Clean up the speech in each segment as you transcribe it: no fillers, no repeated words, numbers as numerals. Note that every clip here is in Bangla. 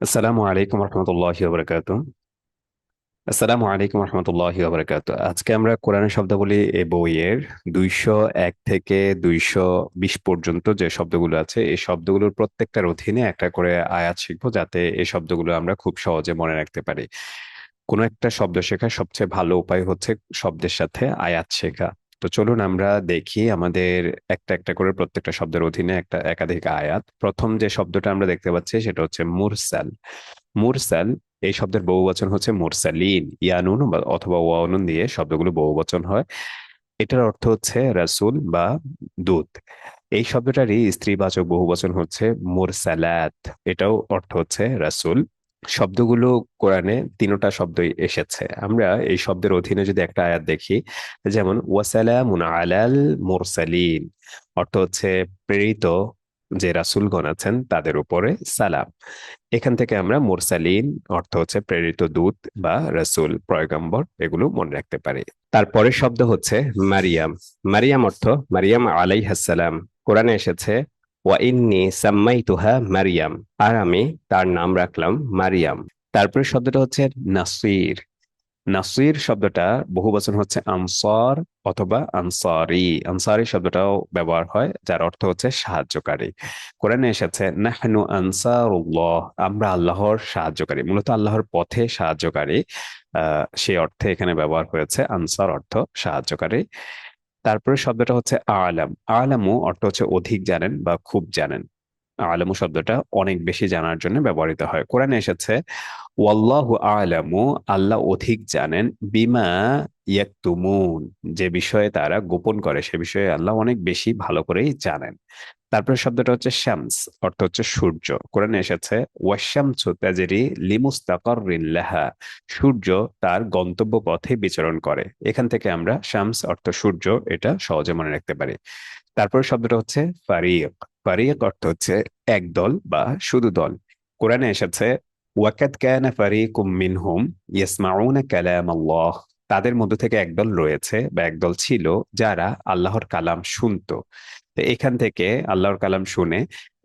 আসসালামু আলাইকুম রহমতুল্লাহি ওবরাকাতু। আসসালামু আলাইকুম রহমতুল্লাহি ওবরাকাতু। আজকে আমরা কোরআনের শব্দাবলী এই বইয়ের 201 থেকে 220 পর্যন্ত যে শব্দগুলো আছে এই শব্দগুলোর প্রত্যেকটার অধীনে একটা করে আয়াত শিখবো, যাতে এই শব্দগুলো আমরা খুব সহজে মনে রাখতে পারি। কোনো একটা শব্দ শেখার সবচেয়ে ভালো উপায় হচ্ছে শব্দের সাথে আয়াত শেখা। তো চলুন আমরা দেখি আমাদের একটা একটা করে প্রত্যেকটা শব্দের অধীনে একটা একাধিক আয়াত। প্রথম যে শব্দটা আমরা দেখতে পাচ্ছি সেটা হচ্ছে মুরসাল। মুরসাল এই শব্দের বহুবচন হচ্ছে মুরসালিন। ইয়ানুন অথবা ওয়ানুন দিয়ে শব্দগুলো বহুবচন হয়। এটার অর্থ হচ্ছে রাসূল বা দূত। এই শব্দটারই স্ত্রীবাচক বহুবচন হচ্ছে মুরসালাত। এটাও অর্থ হচ্ছে রাসূল। শব্দগুলো কোরআনে তিনটা শব্দই এসেছে। আমরা এই শব্দের অধীনে যদি একটা আয়াত দেখি, যেমন ওয়াসালামুন আলাল মুরসালিন, অর্থ হচ্ছে প্রেরিত যে রাসূলগণ আছেন তাদের উপরে সালাম। এখান থেকে আমরা মুরসালিন অর্থ হচ্ছে প্রেরিত দূত বা রাসূল পয়গম্বর, এগুলো মনে রাখতে পারি। তারপরের শব্দ হচ্ছে মারিয়াম। মারিয়াম অর্থ মারিয়াম আলাইহাস সালাম। কোরআনে এসেছে ওয়া ইন্নী সাম্মাইতুহা মারিয়াম, আর আমি তার নাম রাখলাম মারিয়াম। তারপরে শব্দটা হচ্ছে নাসির। নাসির শব্দটা বহুবচন হচ্ছে আনসার অথবা আনসারি। আনসারি শব্দটাও ব্যবহার হয়, যার অর্থ হচ্ছে সাহায্যকারী। কোরআনে এসেছে নাহনু আনসারুল্লাহ, আমরা আল্লাহর সাহায্যকারী, মূলত আল্লাহর পথে সাহায্যকারী। সেই অর্থে এখানে ব্যবহার হয়েছে আনসার অর্থ সাহায্যকারী। তারপরে শব্দটা হচ্ছে আলাম। আলামু অর্থ হচ্ছে অধিক জানেন বা খুব জানেন। আলামু শব্দটা অনেক বেশি জানার জন্য ব্যবহৃত হয়। কোরআনে এসেছে ওয়াল্লাহু আলামু, আল্লাহ অধিক জানেন, বিমা ইয়াকতুমুন, যে বিষয়ে তারা গোপন করে সে বিষয়ে আল্লাহ অনেক বেশি ভালো করেই জানেন। তারপরে শব্দটা হচ্ছে শামস, অর্থ হচ্ছে সূর্য। কোরআনে এসেছে ওয়াশামসু তাজরি লিমুস্তাকাররিন লাহা, সূর্য তার গন্তব্য পথে বিচরণ করে। এখান থেকে আমরা শামস অর্থ সূর্য এটা সহজে মনে রাখতে পারি। তারপর শব্দটা হচ্ছে ফারিক। ফারিক অর্থ হচ্ছে একদল বা শুধু দল। কোরআনে এসেছে ওয়াকাদ কানা ফারিকুম মিনহুম ইয়াসমাউনা কালাম আল্লাহ, তাদের মধ্য থেকে একদল রয়েছে বা একদল ছিল যারা আল্লাহর কালাম শুনতো। তো এখান থেকে আল্লাহর কালাম শুনে,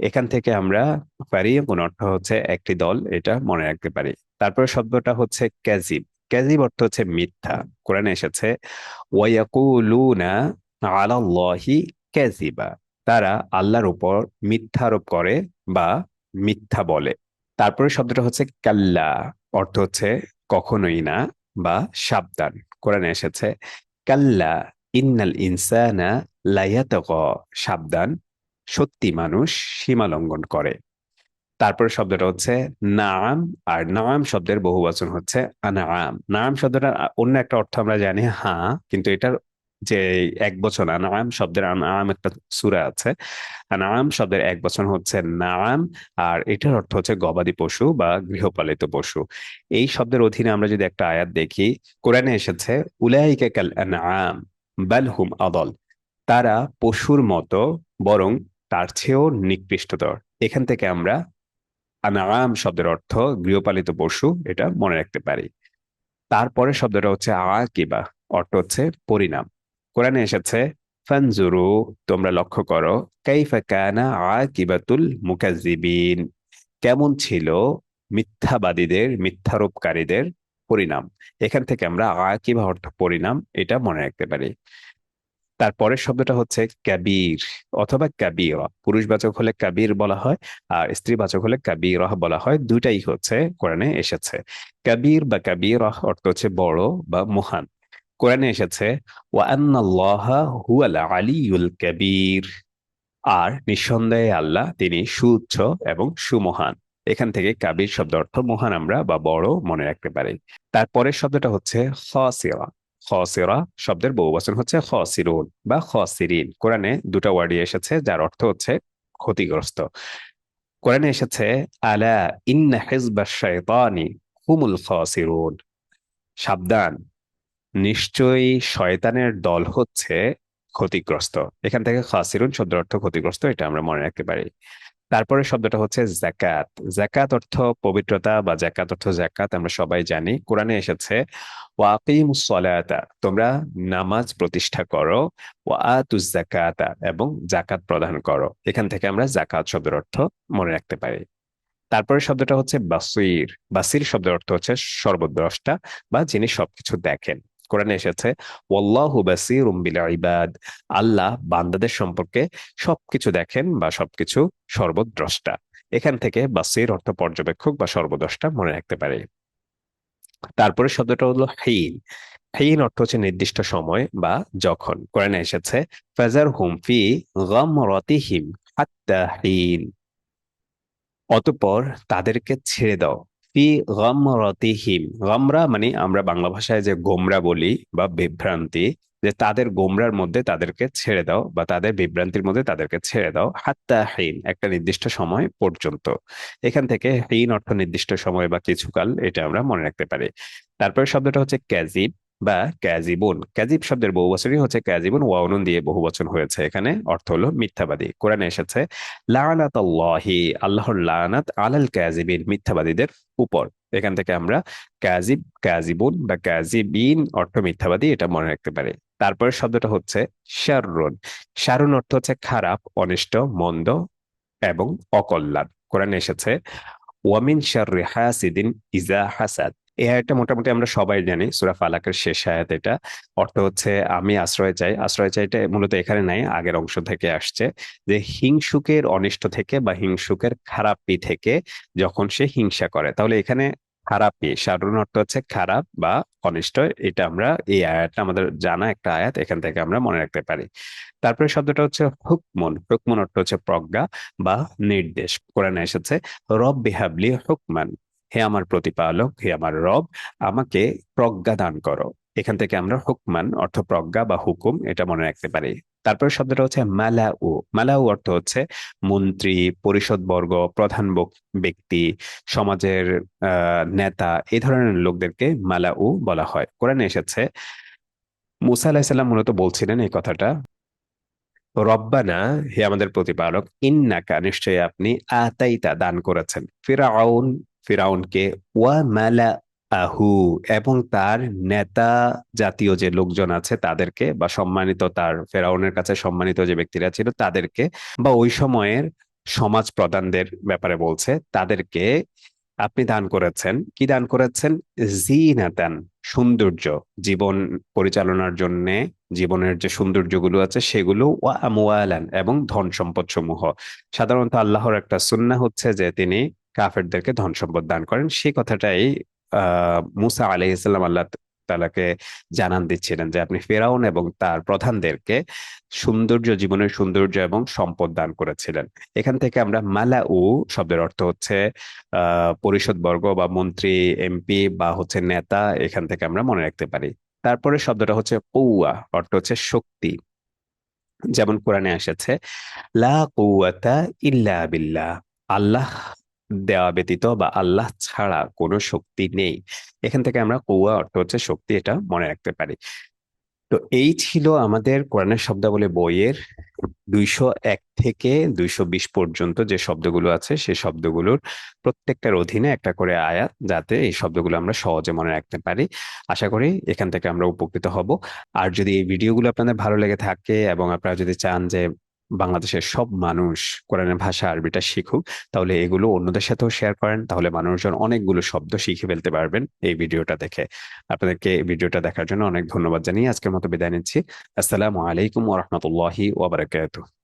এখান থেকে আমরা ফারিকুন অর্থ হচ্ছে একটি দল, এটা মনে রাখতে পারি। তারপর শব্দটা হচ্ছে ক্যাজিব। ক্যাজিব অর্থ হচ্ছে মিথ্যা। কোরআনে এসেছে ওয়ায়াকুলুনা আলাল্লাহি ক্যাজিবা, তারা আল্লাহর উপর মিথ্যা আরোপ করে বা মিথ্যা বলে। তারপরে শব্দটা হচ্ছে কাল্লা, অর্থ হচ্ছে কখনোই না বা সাবধান। কোরআনে এসেছে কাল্লা ইন্নাল ইনসানা লায়াতাগা, সাবধান সত্যি মানুষ সীমা লঙ্ঘন করে। তারপরে শব্দটা হচ্ছে নাম। আর নাম শব্দের বহুবচন হচ্ছে আনাম। নাম শব্দটা অন্য একটা অর্থ আমরা জানি হ্যাঁ, কিন্তু এটার যে এক বচন আনাম শব্দের আনাম একটা সূরা আছে, আনাম শব্দের এক বচন হচ্ছে নাম। আর এটার অর্থ হচ্ছে গবাদি পশু বা গৃহপালিত পশু। এই শব্দের অধীনে আমরা যদি একটা আয়াত দেখি, কোরআনে এসেছে উলাইকা কাল আনআম বাল হুম আদল, তারা পশুর মতো, বরং তার চেয়েও নিকৃষ্টতর। এখান থেকে আমরা আনাম শব্দের অর্থ গৃহপালিত পশু, এটা মনে রাখতে পারি। তারপরে শব্দটা হচ্ছে আকিবা, অর্থ হচ্ছে পরিণাম। কোরআনে এসেছে ফানজুরু, তোমরা লক্ষ্য করো, কাইফা কানা আকিবাতুল মুকাজ্জিবিন, কেমন ছিল মিথ্যাবাদীদের মিথ্যারোপকারীদের পরিণাম। এখান থেকে আমরা আকিবা অর্থ পরিণাম, এটা মনে রাখতে পারি। তারপরের শব্দটা হচ্ছে কাবীর অথবা কাবীরা। পুরুষবাচক হলে কাবীর বলা হয়, আর স্ত্রীবাচক হলে কাবীরা বলা হয়। দুইটাই হচ্ছে কোরআনে এসেছে। কাবীর বা কাবীরা অর্থ হচ্ছে বড় বা মহান। কোরআনে এসেছে ওয়া আন্নাল্লাহা হুয়াল আলিয়ুল কাবীর, আর নিঃসন্দেহে আল্লাহ তিনি সুউচ্চ এবং সুমহান। এখান থেকে কাবীর শব্দ অর্থ মহান আমরা বা বড় মনে রাখতে পারি। তারপরের শব্দটা হচ্ছে খাসিরা। খাসিরা শব্দের বহুবচন হচ্ছে খাসিরুন বা খাসিরিন। কোরআনে দুটো ওয়ার্ডই এসেছে যার অর্থ হচ্ছে ক্ষতিগ্রস্ত। কোরআনে এসেছে আলা ইন্না হিজবাশ শাইতানি হুমুল খাসিরুন, সাবধান নিশ্চয়ই শয়তানের দল হচ্ছে ক্ষতিগ্রস্ত। এখান থেকে খাসিরুন শব্দের অর্থ ক্ষতিগ্রস্ত, এটা আমরা মনে রাখতে পারি। তারপরে শব্দটা হচ্ছে জাকাত। জাকাত অর্থ পবিত্রতা বা জাকাত অর্থ জাকাত আমরা সবাই জানি। কোরআনে এসেছে ওয়াকিমুস সলাতা, তোমরা নামাজ প্রতিষ্ঠা করো, ওয়া আতুজ জাকাতা, এবং জাকাত প্রদান করো। এখান থেকে আমরা জাকাত শব্দের অর্থ মনে রাখতে পারি। তারপরে শব্দটা হচ্ছে বাসির। বাসির শব্দের অর্থ হচ্ছে সর্বদ্রষ্টা বা যিনি সবকিছু দেখেন। কোরআনে এসেছে ওয়াল্লাহু বাসীরুম বিল ইবাদ, আল্লাহ বান্দাদের সম্পর্কে সবকিছু দেখেন বা সবকিছু সর্বদ্রষ্টা। এখান থেকে বাসির অর্থ পর্যবেক্ষক বা সর্বদ্রষ্টা মনে রাখতে পারে। তারপরে শব্দটা হলো হিন। হিন অর্থ হচ্ছে নির্দিষ্ট সময় বা যখন। কোরআনে এসেছে ফাজার হুম ফি গামরাতিহিম হাত্তা হিন, অতঃপর তাদেরকে ছেড়ে দাও ফি গামরাতিহিম। গামরা মানে আমরা বাংলা ভাষায় যে গোমরা বলি বা বিভ্রান্তি, যে তাদের গোমরার মধ্যে তাদেরকে ছেড়ে দাও বা তাদের বিভ্রান্তির মধ্যে তাদেরকে ছেড়ে দাও হাত্তা হিন, একটা নির্দিষ্ট সময় পর্যন্ত। এখান থেকে হিন অর্থ নির্দিষ্ট সময় বা কিছুকাল, এটা আমরা মনে রাখতে পারি। তারপরে শব্দটা হচ্ছে ক্যাজিব বা ক্যাজিবুন। ক্যাজিব শব্দের বহুবচনই হচ্ছে ক্যাজিবুন, ওয়াউনুন দিয়ে বহুবচন হয়েছে। এখানে অর্থ হলো মিথ্যাবাদী। কোরআনে এসেছে লানাতাল্লাহি, আল্লাহর লানাত আলাল কাযিবিন, মিথ্যাবাদীদের উপর। এখান থেকে আমরা কাযিব, কাযিবুন বা কাযিবিন অর্থ মিথ্যাবাদী, এটা মনে রাখতে পারি। তারপরে শব্দটা হচ্ছে শাররুন। শারুন অর্থ হচ্ছে খারাপ, অনিষ্ট, মন্দ এবং অকল্যাণ। কোরআনে এসেছে ওয়ামিন শাররি হাসিদিন ইজা হাসাদ। এই আয়াতটা মোটামুটি আমরা সবাই জানি, সূরা ফালাকের শেষ আয়াত এটা। অর্থ হচ্ছে আমি আশ্রয় চাই। আশ্রয় চাইটা মূলত এখানে নাই, আগের অংশ থেকে আসছে, যে হিংসুকের অনিষ্ট থেকে বা হিংসুকের খারাপি থেকে যখন সে হিংসা করে। তাহলে এখানে খারাপি, সাধারণ অর্থ হচ্ছে খারাপ বা অনিষ্ট। এটা আমরা এই আয়াতটা আমাদের জানা একটা আয়াত, এখান থেকে আমরা মনে রাখতে পারি। তারপরে শব্দটা হচ্ছে হুকমুন। হুকমুন অর্থ হচ্ছে প্রজ্ঞা বা নির্দেশ। কোরআনে এসেছে রব বিহাবলি হুকমান, হে আমার প্রতিপালক, হে আমার রব, আমাকে প্রজ্ঞা দান করো। এখান থেকে আমরা হুকমান অর্থ প্রজ্ঞা বা হুকুম, এটা মনে রাখতে পারি। তারপরে শব্দটা হচ্ছে মালাউ। মালাউ অর্থ হচ্ছে মন্ত্রী, পরিষদবর্গ, প্রধান ব্যক্তি, সমাজের নেতা, এই ধরনের লোকদেরকে মালাউ বলা হয়। কোরআনে এসেছে মুসা আলাহিসাল্লাম মূলত বলছিলেন এই কথাটা, রব্বানা, হে আমাদের প্রতিপালক, ইন্নাকা, নিশ্চয়ই আপনি, আতাইতা, দান করেছেন, ফিরাউন, ফিরাউনকে, ওয়া মালা আহু, এবং তার নেতা জাতীয় যে লোকজন আছে তাদেরকে, বা সম্মানিত, তার ফেরাউনের কাছে সম্মানিত যে ব্যক্তিরা ছিল তাদেরকে, বা ওই সময়ের সমাজ প্রধানদের ব্যাপারে বলছে, তাদেরকে আপনি দান করেছেন। কি দান করেছেন? জিনাতান, সৌন্দর্য, জীবন পরিচালনার জন্য জীবনের যে সৌন্দর্যগুলো আছে সেগুলো, ওয়া আমওয়ালান, এবং ধন সম্পদ সমূহ। সাধারণত আল্লাহর একটা সুন্নাহ হচ্ছে যে তিনি কাফেরদেরকে ধন সম্পদ দান করেন। সেই কথাটাই মুসা আলাইহিসসালাম আল্লাহ তাআলাকে জানান দিচ্ছিলেন যে আপনি ফেরাউন এবং তার প্রধানদেরকে সৌন্দর্য, জীবনের সৌন্দর্য এবং সম্পদ দান করেছিলেন। এখান থেকে আমরা মালাউ শব্দের অর্থ হচ্ছে পরিষদ বর্গ বা মন্ত্রী, এমপি বা হচ্ছে নেতা, এখান থেকে আমরা মনে রাখতে পারি। তারপরে শব্দটা হচ্ছে কৌয়া, অর্থ হচ্ছে শক্তি। যেমন কোরআনে এসেছে লা কুওয়াতা ইল্লা বিল্লাহ, আল্লাহ দেওয়া ব্যতীত বা আল্লাহ ছাড়া কোনো শক্তি নেই। এখান থেকে আমরা কৌয়া অর্থ হচ্ছে শক্তি, এটা মনে রাখতে পারি। তো এই ছিল আমাদের কোরআনের শব্দাবলী বইয়ের 201 থেকে 220 পর্যন্ত যে শব্দগুলো আছে সেই শব্দগুলোর প্রত্যেকটার অধীনে একটা করে আয়াত, যাতে এই শব্দগুলো আমরা সহজে মনে রাখতে পারি। আশা করি এখান থেকে আমরা উপকৃত হব। আর যদি এই ভিডিওগুলো আপনাদের ভালো লেগে থাকে এবং আপনারা যদি চান যে বাংলাদেশের সব মানুষ কোরআনের ভাষা আরবিটা শিখুক, তাহলে এগুলো অন্যদের সাথেও শেয়ার করেন, তাহলে মানুষজন অনেকগুলো শব্দ শিখে ফেলতে পারবেন এই ভিডিওটা দেখে। আপনাদেরকে এই ভিডিওটা দেখার জন্য অনেক ধন্যবাদ জানিয়ে আজকের মতো বিদায় নিচ্ছি। আসসালামু আলাইকুম ওয়া রাহমাতুল্লাহি ওয়া বারাকাতুহু।